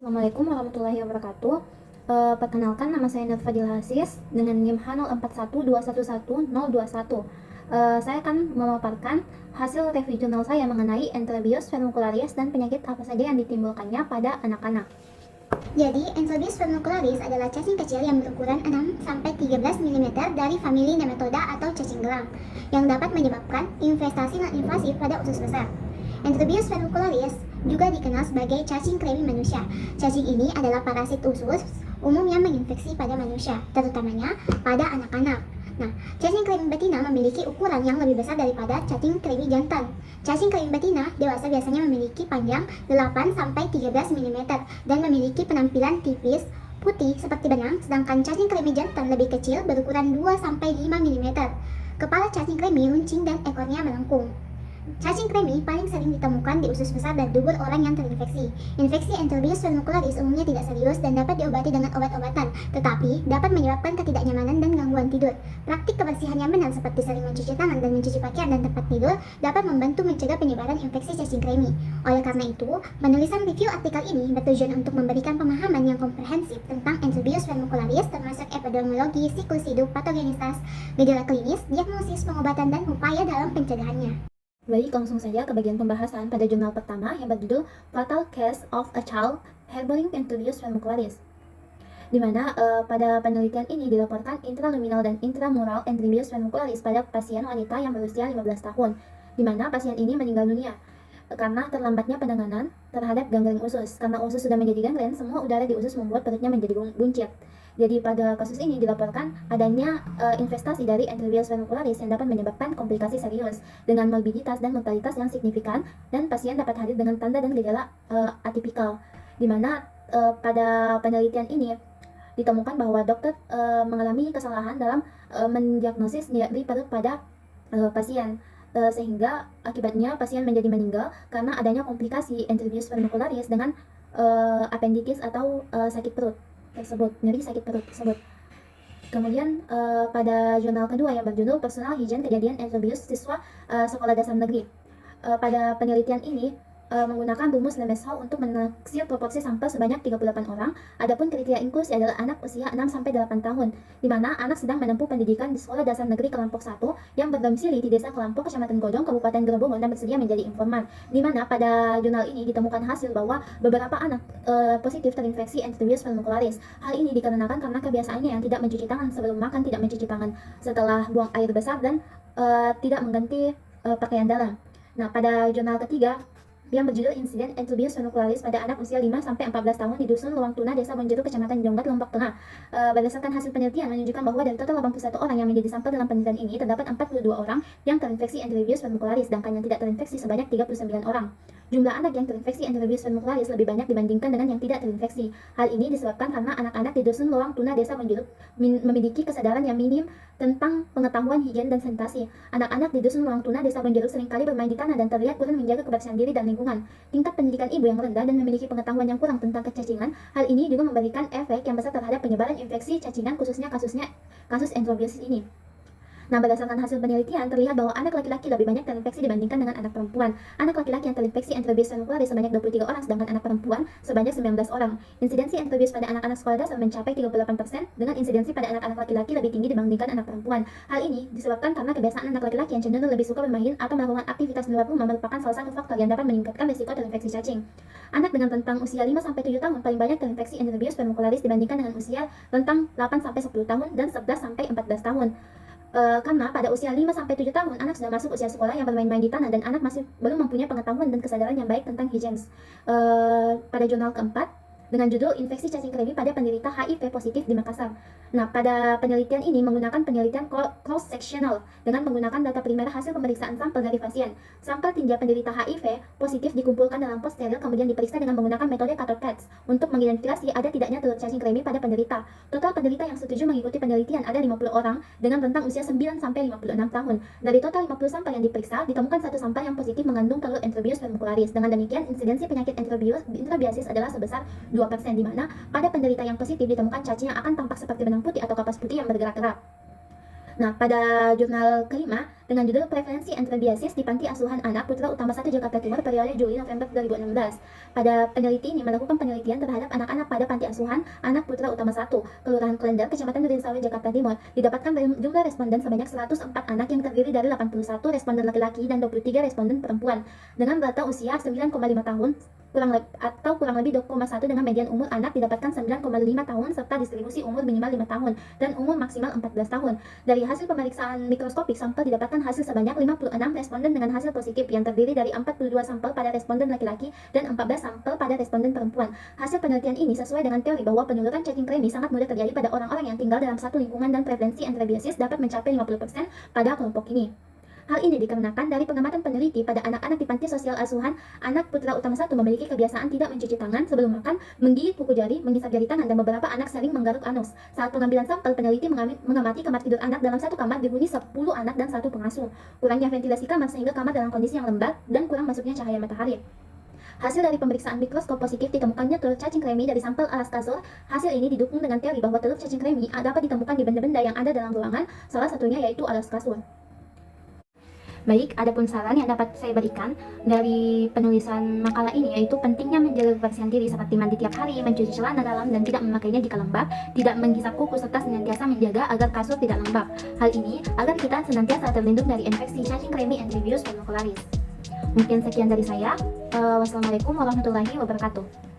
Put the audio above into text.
Assalamualaikum warahmatullahi wabarakatuh. Perkenalkan, nama saya Nur Fadil Hasis dengan NIM H0412111021. Saya akan memaparkan hasil review jurnal saya mengenai Enterobius vermicularis dan penyakit apa saja yang ditimbulkannya pada anak-anak. Jadi, Enterobius vermicularis adalah cacing kecil yang berukuran 6-13 mm dari famili Nematoda atau cacing gelang, yang dapat menyebabkan infestasi non-invasif pada usus besar. Enterobius vermicularis juga dikenal sebagai cacing kremi manusia. Cacing ini adalah parasit usus umum yang menginfeksi pada manusia, terutamanya pada anak-anak. Nah, cacing kremi betina memiliki ukuran yang lebih besar daripada cacing kremi jantan. Cacing kremi betina dewasa biasanya memiliki panjang 8-13 mm dan memiliki penampilan tipis, putih seperti benang, sedangkan cacing kremi jantan lebih kecil berukuran 2-5 mm. Kepala cacing kremi runcing dan ekornya melengkung. Cacing kremi paling sering ditemukan di usus besar dan dubur orang yang terinfeksi. Infeksi Enterobius vermicularis umumnya tidak serius dan dapat diobati dengan obat-obatan, tetapi dapat menyebabkan ketidaknyamanan dan gangguan tidur. Praktik kebersihan yang benar seperti sering mencuci tangan dan mencuci pakaian dan tempat tidur dapat membantu mencegah penyebaran infeksi cacing kremi. Oleh karena itu, penulisan review artikel ini bertujuan untuk memberikan pemahaman yang komprehensif tentang Enterobius vermicularis termasuk epidemiologi, siklus hidup, patogenitas, gejala klinis, diagnosis, pengobatan, dan upaya dalam pencegahannya. Baik, langsung saja ke bagian pembahasan pada jurnal pertama yang berjudul Fatal Case of a Child Harboring Enterobius vermicularis, di mana pada penelitian ini dilaporkan intraluminal dan intramural Enterobius vermicularis pada pasien wanita yang berusia 15 tahun, di mana pasien ini meninggal dunia karena terlambatnya penanganan terhadap gangren usus. Karena usus sudah menjadi gangren, semua udara di usus membuat perutnya menjadi buncit. Jadi pada kasus ini dilaporkan adanya investasi dari Enterobius vermicularis yang dapat menyebabkan komplikasi serius dengan morbiditas dan mortalitas yang signifikan, dan pasien dapat hadir dengan tanda dan gejala atipikal, di mana pada penelitian ini ditemukan bahwa dokter mengalami kesalahan dalam mendiagnosis nyeri perut pada pasien, sehingga akibatnya pasien menjadi meninggal karena adanya komplikasi Enterobius vermicularis dengan appendikis atau sakit perut tersebut, nyeri sakit perut tersebut. Kemudian pada jurnal kedua yang berjudul Personal Hygiene Kejadian Enterobius Siswa Sekolah Dasar Negeri, pada penelitian ini menggunakan rumus Lemeshow untuk menaksir proporsi sampel sebanyak 38 orang. Adapun kriteria inklusi adalah anak usia 6-8 tahun, di mana anak sedang menempuh pendidikan di Sekolah Dasar Negeri Kelompok 1 yang berdomisili di Desa Kelampok, Kecamatan Godong, Kabupaten Gerobogan, dan bersedia menjadi informan. Di mana pada jurnal ini ditemukan hasil bahwa beberapa anak positif terinfeksi Enterobius vermicularis. Hal ini dikarenakan karena kebiasaannya yang tidak mencuci tangan sebelum makan, tidak mencuci tangan setelah buang air besar, dan tidak mengganti pakaian dalam. Nah, pada jurnal ketiga yang berjudul Insiden Enterobius vermicularis pada anak usia 5-14 tahun di Dusun Luang Tuna, Desa Bonjeruk, Kecamatan Jonggat, Lombok Tengah. Berdasarkan hasil penelitian menunjukkan bahwa dari total 81 orang yang menjadi sampel dalam penelitian ini, terdapat 42 orang yang terinfeksi Enterobius vermicularis, sedangkan yang tidak terinfeksi sebanyak 39 orang. Jumlah anak yang terinfeksi Enterobius vermicularis lebih banyak dibandingkan dengan yang tidak terinfeksi. Hal ini disebabkan karena anak-anak di Dusun Luang Tuna, Desa Bonjeruk memiliki kesadaran yang minim tentang pengetahuan higien dan sanitasi. Anak-anak di Dusun Luang Tuna, Desa Bonjeruk seringkali bermain di tanah dan terlihat kurang menjaga kebersihan diri dan lingkungan. Tingkat pendidikan ibu yang rendah dan memiliki pengetahuan yang kurang tentang kecacingan, hal ini juga memberikan efek yang besar terhadap penyebaran infeksi cacingan, khususnya kasus enterobius ini. Nah, berdasarkan hasil penelitian terlihat bahwa anak laki-laki lebih banyak terinfeksi dibandingkan dengan anak perempuan. Anak laki-laki yang terinfeksi Enterobius vermicularis sebanyak 23 orang, sedangkan anak perempuan sebanyak 19 orang. Insidensi Enterobius pada anak-anak sekolah dasar mencapai 38%, dengan insidensi pada anak-anak laki-laki lebih tinggi dibandingkan anak perempuan. Hal ini disebabkan karena kebiasaan anak laki-laki yang cenderung lebih suka bermain atau melakukan aktivitas di luar rumah merupakan salah satu faktor yang dapat meningkatkan risiko terinfeksi cacing. Anak dengan rentang usia 5-7 tahun paling banyak terinfeksi Enterobius vermicularis dibandingkan dengan usia rentang 8-10 tahun dan 11-14 tahun. Karena pada usia 5-7 tahun anak sudah masuk usia sekolah yang bermain-main di tanah, dan anak masih belum mempunyai pengetahuan dan kesadaran yang baik tentang higienis. Pada jurnal keempat dengan judul Infeksi Cacing Kremi pada Penderita HIV Positif di Makassar. Nah, pada penelitian ini menggunakan penelitian cross-sectional dengan menggunakan data primer hasil pemeriksaan sampel dari pasien. Sampel tinja penderita HIV positif dikumpulkan dalam pot steril, kemudian diperiksa dengan menggunakan metode Cathode PETS untuk mengidentifikasi ada tidaknya telur cacing kremi pada penderita. Total penderita yang setuju mengikuti penelitian ada 50 orang dengan rentang usia 9-56 tahun. Dari total 50 sampel yang diperiksa, ditemukan satu sampel yang positif mengandung telur Enterobius vermicularis. Dengan demikian, insidensi penyakit enterobiasis adalah sebesar 2%, di mana pada penderita yang positif ditemukan cacing yang akan tampak seperti benang putih atau kapas putih yang bergerak-gerak. Nah, pada jurnal kelima dengan judul Prevalensi Antrabiasis di Panti Asuhan Anak Putra Utama 1 Jakarta Timur periode Juli-November 2016. Pada peneliti ini melakukan penelitian terhadap anak-anak pada Panti Asuhan Anak Putra Utama 1, Kelurahan Klender, Kecamatan Durensawi, Jakarta Timur. Didapatkan jumlah responden sebanyak 104 anak yang terdiri dari 81 responden laki-laki dan 23 responden perempuan dengan rata usia 9,5 tahun kurang lebih 2,1 dengan median umur anak didapatkan 9,5 tahun serta distribusi umur minimal 5 tahun dan umur maksimal 14 tahun. Dari hasil pemeriksaan mikroskopik sampel didapatkan hasil sebanyak 56 responden dengan hasil positif yang terdiri dari 42 sampel pada responden laki-laki dan 14 sampel pada responden perempuan. Hasil penelitian ini sesuai dengan teori bahwa penularan cacing kremi sangat mudah terjadi pada orang-orang yang tinggal dalam satu lingkungan dan prevalensi antrabiasis dapat mencapai 50% pada kelompok ini. Hal ini dikarenakan dari pengamatan peneliti pada anak-anak di panti sosial asuhan Anak Putra Utama 1 memiliki kebiasaan tidak mencuci tangan sebelum makan, menggigit kuku jari, menghisap jari tangan, dan beberapa anak sering menggaruk anus. Saat pengambilan sampel, peneliti mengamati kamar tidur anak dalam satu kamar dihuni 10 anak dan 1 pengasuh. Kurangnya ventilasi kamar sehingga kamar dalam kondisi yang lembab dan kurang masuknya cahaya matahari. Hasil dari pemeriksaan mikroskop positif ditemukannya telur cacing kremi dari sampel alas kasur. Hasil ini didukung dengan teori bahwa telur cacing kremi dapat ditemukan di benda-benda yang ada dalam ruangan, salah satunya yaitu alas kasur. Baik, adapun saran yang dapat saya berikan dari penulisan makalah ini yaitu pentingnya menjaga kebersihan diri seperti mandi tiap hari, mencuci celana dalam dan tidak memakainya jika lembab, tidak menghisap kuku serta senantiasa menjaga agar kasur tidak lembab. Hal ini agar kita senantiasa terlindung dari infeksi cacing kremi Enterobius vermicularis. Mungkin sekian dari saya. Wassalamualaikum warahmatullahi wabarakatuh.